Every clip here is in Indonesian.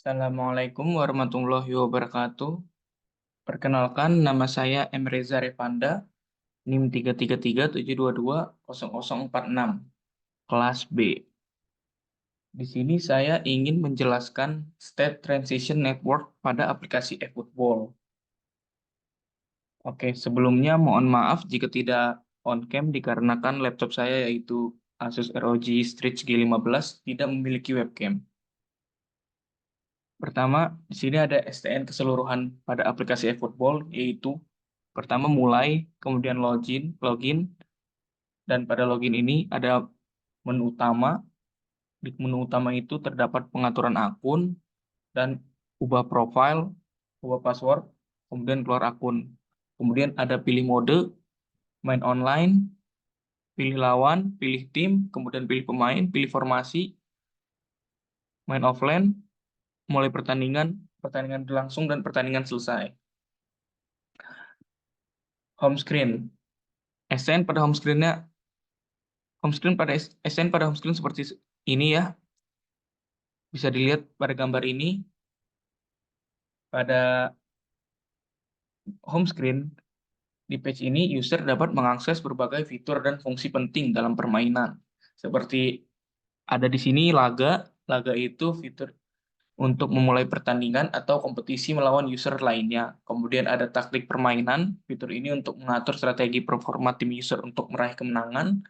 Assalamualaikum warahmatullahi wabarakatuh. Perkenalkan, nama saya M. Reza Revanda, NIM 33372200046, kelas B. Di sini saya ingin menjelaskan State Transition Network pada aplikasi eFootball. Oke, sebelumnya mohon maaf jika tidak on-cam dikarenakan laptop saya yaitu Asus ROG Strix G15 tidak memiliki webcam. Pertama, di sini ada STN keseluruhan pada aplikasi eFootball, yaitu pertama mulai, kemudian login, dan pada login ini ada menu utama. Di menu utama itu terdapat pengaturan akun dan ubah profile, ubah password, kemudian keluar akun. Kemudian ada pilih mode, main online, pilih lawan, pilih tim, kemudian pilih pemain, pilih formasi, main offline, mulai pertandingan, pertandingan berlangsung, dan pertandingan selesai. Home screen. SN pada home screen-nya SN pada home screen seperti ini ya. Bisa dilihat pada gambar ini. Pada home screen di page ini user dapat mengakses berbagai fitur dan fungsi penting dalam permainan. Seperti ada di sini laga. Laga itu fitur untuk memulai pertandingan atau kompetisi melawan user lainnya. Kemudian ada taktik permainan. Fitur ini untuk mengatur strategi performa tim user untuk meraih kemenangan.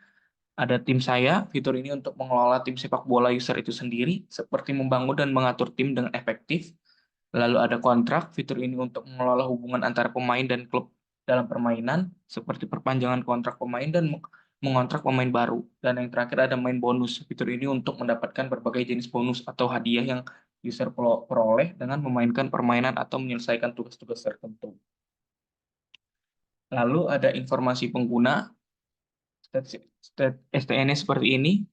Ada tim saya, fitur ini untuk mengelola tim sepak bola user itu sendiri, seperti membangun dan mengatur tim dengan efektif. Lalu ada kontrak, fitur ini untuk mengelola hubungan antara pemain dan klub dalam permainan, seperti perpanjangan kontrak pemain dan mengontrak pemain baru. Dan yang terakhir ada main bonus, fitur ini untuk mendapatkan berbagai jenis bonus atau hadiah yang user peroleh dengan memainkan permainan atau menyelesaikan tugas-tugas tertentu. Lalu ada informasi pengguna, STN-nya seperti ini.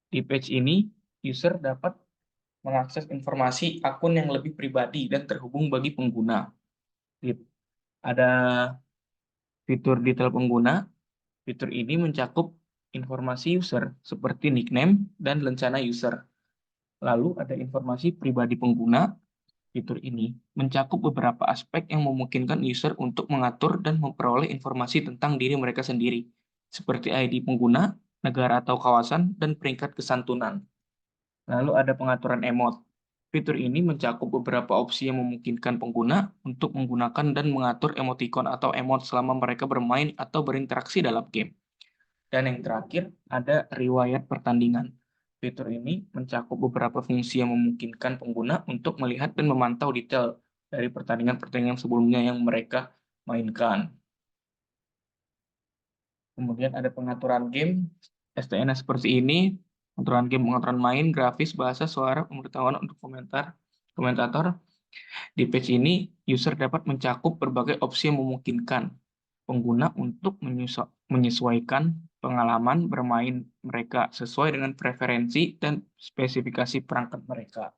Di page ini, user dapat mengakses informasi akun yang lebih pribadi dan terhubung bagi pengguna. Ada fitur detail pengguna. Fitur ini mencakup informasi user seperti nickname dan lencana user. Lalu ada informasi pribadi pengguna. Fitur ini mencakup beberapa aspek yang memungkinkan user untuk mengatur dan memperoleh informasi tentang diri mereka sendiri, seperti ID pengguna, negara atau kawasan, dan peringkat kesantunan. Lalu ada pengaturan emot. Fitur ini mencakup beberapa opsi yang memungkinkan pengguna untuk menggunakan dan mengatur emoticon atau emot selama mereka bermain atau berinteraksi dalam game. Dan yang terakhir, ada riwayat pertandingan. Fitur ini mencakup beberapa fungsi yang memungkinkan pengguna untuk melihat dan memantau detail dari pertandingan-pertandingan sebelumnya yang mereka mainkan. Kemudian ada pengaturan game, STN seperti ini, pengaturan game, pengaturan main, grafis, bahasa, suara, pemberitahuan untuk komentator. Di page ini, user dapat mencakup berbagai opsi yang memungkinkan pengguna untuk menyesuaikan pengalaman bermain mereka sesuai dengan preferensi dan spesifikasi perangkat mereka.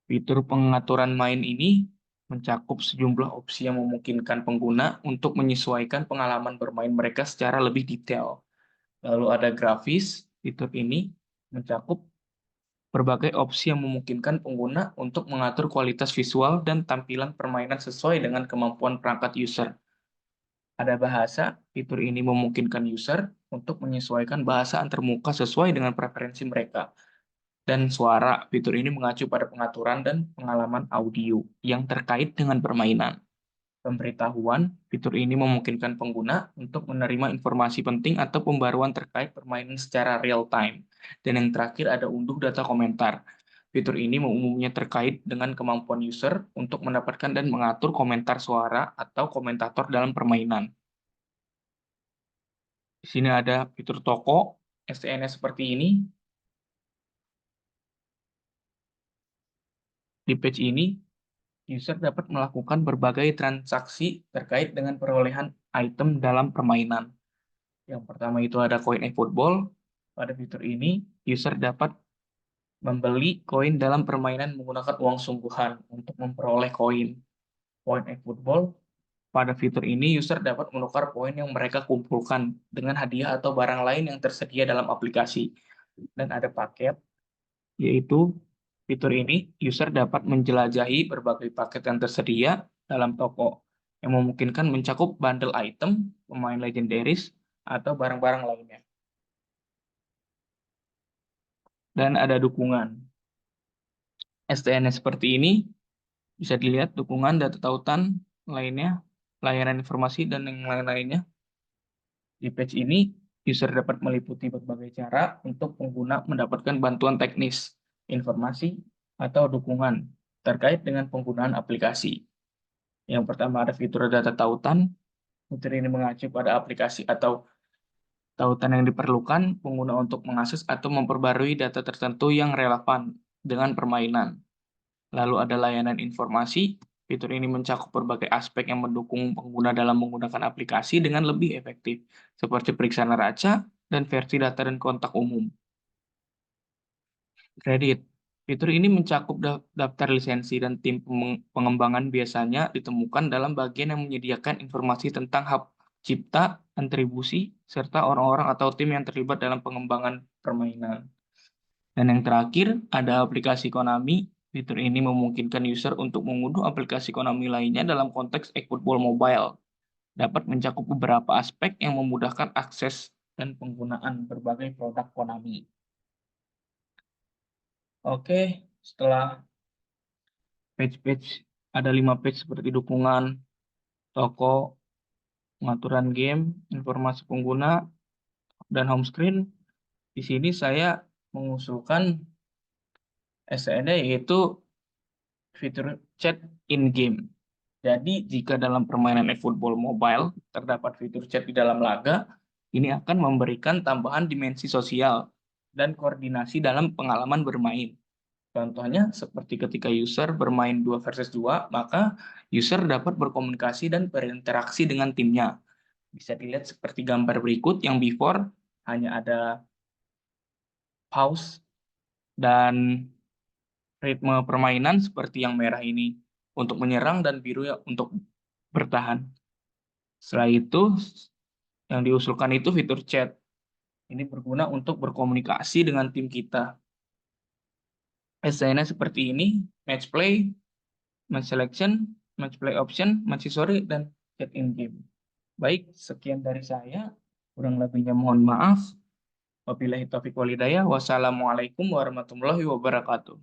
Fitur pengaturan main ini mencakup sejumlah opsi yang memungkinkan pengguna untuk menyesuaikan pengalaman bermain mereka secara lebih detail. Lalu ada grafis, fitur ini mencakup berbagai opsi yang memungkinkan pengguna untuk mengatur kualitas visual dan tampilan permainan sesuai dengan kemampuan perangkat user. Ada bahasa, fitur ini memungkinkan user untuk menyesuaikan bahasa antarmuka sesuai dengan preferensi mereka. Dan suara, fitur ini mengacu pada pengaturan dan pengalaman audio yang terkait dengan permainan. Pemberitahuan, fitur ini memungkinkan pengguna untuk menerima informasi penting atau pembaruan terkait permainan secara real time. Dan yang terakhir ada unduh data komentar. Fitur ini umumnya terkait dengan kemampuan user untuk mendapatkan dan mengatur komentar suara atau komentator dalam permainan. Di sini ada fitur toko, STN-nya seperti ini. Di page ini, user dapat melakukan berbagai transaksi terkait dengan perolehan item dalam permainan. Yang pertama itu ada koin eFootball. Pada fitur ini, user dapat membeli koin dalam permainan menggunakan uang sungguhan untuk memperoleh koin. Koin eFootball, pada fitur ini user dapat menukar poin yang mereka kumpulkan dengan hadiah atau barang lain yang tersedia dalam aplikasi. Dan ada paket. yaitu fitur ini user dapat menjelajahi berbagai paket yang tersedia dalam toko, yang memungkinkan mencakup bundle item, pemain legendaris, atau barang-barang lainnya. Dan ada dukungan. STNS seperti ini bisa dilihat dukungan data tautan lainnya, layanan informasi, dan yang lain-lainnya. Di page ini, user dapat meliputi berbagai cara untuk pengguna mendapatkan bantuan teknis, informasi, atau dukungan terkait dengan penggunaan aplikasi. Yang pertama ada fitur data tautan. Fitur ini mengacu pada aplikasi atau tautan yang diperlukan pengguna untuk mengakses atau memperbarui data tertentu yang relevan dengan permainan. Lalu ada layanan informasi. Fitur ini mencakup berbagai aspek yang mendukung pengguna dalam menggunakan aplikasi dengan lebih efektif, seperti periksa neraca dan versi data dan kontak umum. Kredit. Fitur ini mencakup daftar lisensi dan tim pengembangan biasanya ditemukan dalam bagian yang menyediakan informasi tentang hak cipta, atribusi, serta orang-orang atau tim yang terlibat dalam pengembangan permainan. Dan yang terakhir, ada aplikasi Konami. Fitur ini memungkinkan user untuk mengunduh aplikasi Konami lainnya dalam konteks eFootball Mobile. Dapat mencakup beberapa aspek yang memudahkan akses dan penggunaan berbagai produk Konami. Oke, setelah page-page, ada 5 page seperti dukungan, toko, pengaturan game, informasi pengguna, dan home screen. Di sini saya mengusulkan STN yaitu fitur chat in-game. Jadi, jika dalam permainan eFootball Mobile terdapat fitur chat di dalam laga, ini akan memberikan tambahan dimensi sosial dan koordinasi dalam pengalaman bermain. Contohnya, seperti ketika user bermain 2 versus 2, maka user dapat berkomunikasi dan berinteraksi dengan timnya. Bisa dilihat seperti gambar berikut yang before, hanya ada pause dan ritme permainan seperti yang merah ini untuk menyerang dan biru ya untuk bertahan. Setelah itu, yang diusulkan itu fitur chat. Ini berguna untuk berkomunikasi dengan tim kita. Desainnya seperti ini, match play, match selection, match play option, match history, dan chat in game. Baik, sekian dari saya. Kurang lebihnya mohon maaf. Wabillahi taufiq walhidayah. Wassalamualaikum warahmatullahi wabarakatuh.